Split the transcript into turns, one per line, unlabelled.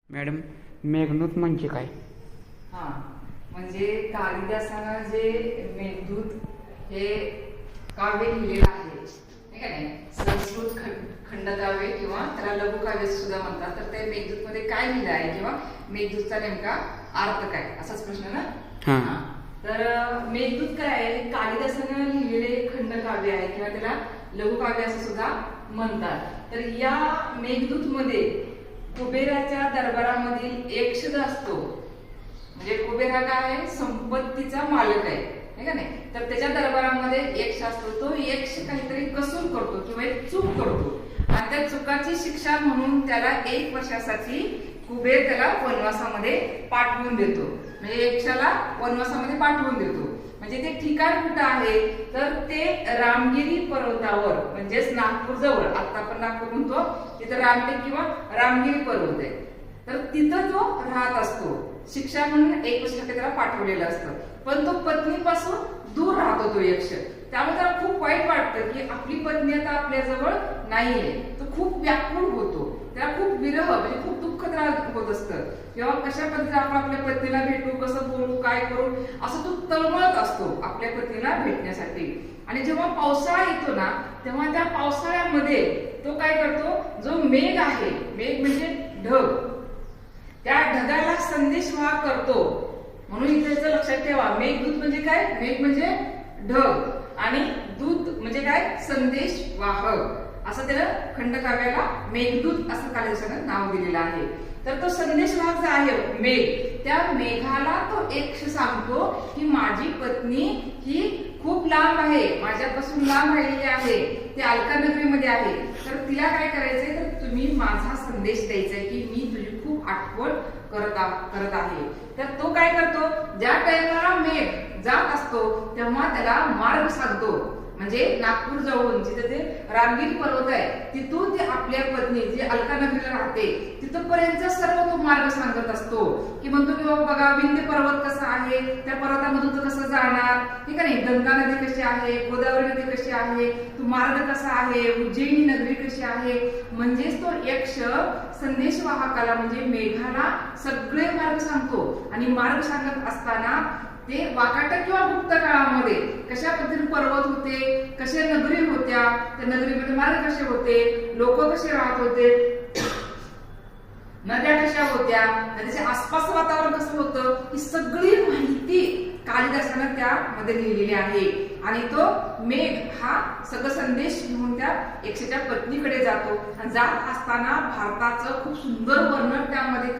Madam, Meghdoot म्हणजे काय?
म्हणजे कालिदासानं जे मेघदूत हे काव्य लिहिलेलं आहे, नाही का नाही, संस्कृत खंडकाव्य किंवा त्याला लघुकाव्य सुद्धा म्हणतात. तर ते मेघदूत मध्ये काय लिहिलं आहे किंवा मेघदूतचा नेमका अर्थ काय, असाच प्रश्न ना. तर मेघदूत काय आहे? कालिदासानं लिहिलेले खंडकाव्य आहे किंवा त्याला लघुकाव्य असं सुद्धा म्हणतात. तर या मेघदूत मध्ये कुबेराच्या दरबारामधील यक्ष असतो. म्हणजे कुबेर हा काय आहे? संपत्तीचा मालक आहे, नाही का नाही. तर त्याच्या दरबारामध्ये यक्ष असतो. तो यक्ष काहीतरी कसूर करतो किंवा एक चूक करतो आणि त्या चुकाची शिक्षा म्हणून त्याला 1 वर्षासाठी कुबेर त्याला वनवासामध्ये पाठवून देतो. म्हणजे यक्षाला वनवासामध्ये पाठवून देतो. म्हणजे ते ठिकाण कुठं आहे? तर ते रामगिरी पर्वतावर, म्हणजेच नागपूर जवळ. आता आपण नागपूर म्हणतो, तिथं रामटेक किंवा रामगिरी पर्वत आहे. तर तिथं तो राहत असतो. शिक्षा म्हणून 1 वर्षासाठी त्याला पाठवलेलं असतं. पण तो पत्नीपासून दूर राहतो तो यक्ष. त्यामुळे त्याला खूप वाईट वाटतं की आपली पत्नी आता आपल्याजवळ नाहीये. तो खूप व्याकुळ होतो. त्याला खूप विरह, म्हणजे खूप दुःख होत असतं. किंवा कशा पद्धतीने आपण आपल्या पत्नीला भेटू, कसं बोलू, काय करू, असं तो तळमळत असतो आपल्या पत्नीला भेटण्यासाठी. आणि जेव्हा पावसाळा येतो ना, तेव्हा त्या पावसाळ्यामध्ये तो काय करतो? जो मेघ आहे, मेघ म्हणजे ढग, त्या ढगाला संदेश वाहक करतो. म्हणून इथे लक्षात ठेवा, मेघदूत म्हणजे काय? मेघ म्हणजे ढग आणि दूत म्हणजे काय? संदेश वाहक. असं त्याला खंडकाव्याला मेघदूत असं कालिदासानं नाव दिलेलं आहे. तर तो संदेशवाहक जो आहे मेघ, त्या मेघाला तो यक्ष सांगतो की माझी पत्नी ही खूप लांब आहे, माझ्यापासून लांब राहिलेली आहे, ती अलका नगरीमध्ये आहे. तर तिला काय करायचंय? तर तुम्ही माझा संदेश द्यायचा आहे की मी तुझी खूप आठवण करत आहे. तर तो काय करतो? ज्या टाइमला मेघ जात असतो तेव्हा त्याला मार्ग सांगतो. म्हणजे नागपूर जवळून जिथे ते रामगिरी पर्वत आहे, तिथून ते आपल्या पत्नी जी अलका नगरीला राहते तिथपर्यंत सर्व तो मार्ग सांगत असतो. की म्हणतो की बघा, विंध्य पर्वत कसा आहे, त्या पर्वतामधून तो कसं जाणार, ठीक आहे, गंगा नदी कशी आहे, गोदावरी नदी कशी आहे, तो मार्ग कसा आहे, उज्जैनी नगरी कशी आहे. म्हणजेच तो यक्ष संदेशवाहकाला म्हणजे मेघाला सगळे मार्ग सांगतो. आणि मार्ग सांगत असताना ते वाकाटक किंवा गुप्त काळामध्ये कशा पद्धतीने पर्वत होते, कशा नगरी होत्या, त्या नगरीमध्ये मार्ग कसे होते, लोक कसे राहत होते, नद्या कशा होत्या, त्याच्या आसपासचं वातावरण कसं होतं, ही सगळी माहिती कालिदासानं त्यामध्ये लिहिलेली आहे. आणि तो मेघ हा सगळं संदेश घेऊन त्या यक्षाच्या पत्नीकडे जातो. आणि जात असताना भारताचं खूप सुंदर वर्णन त्यामध्ये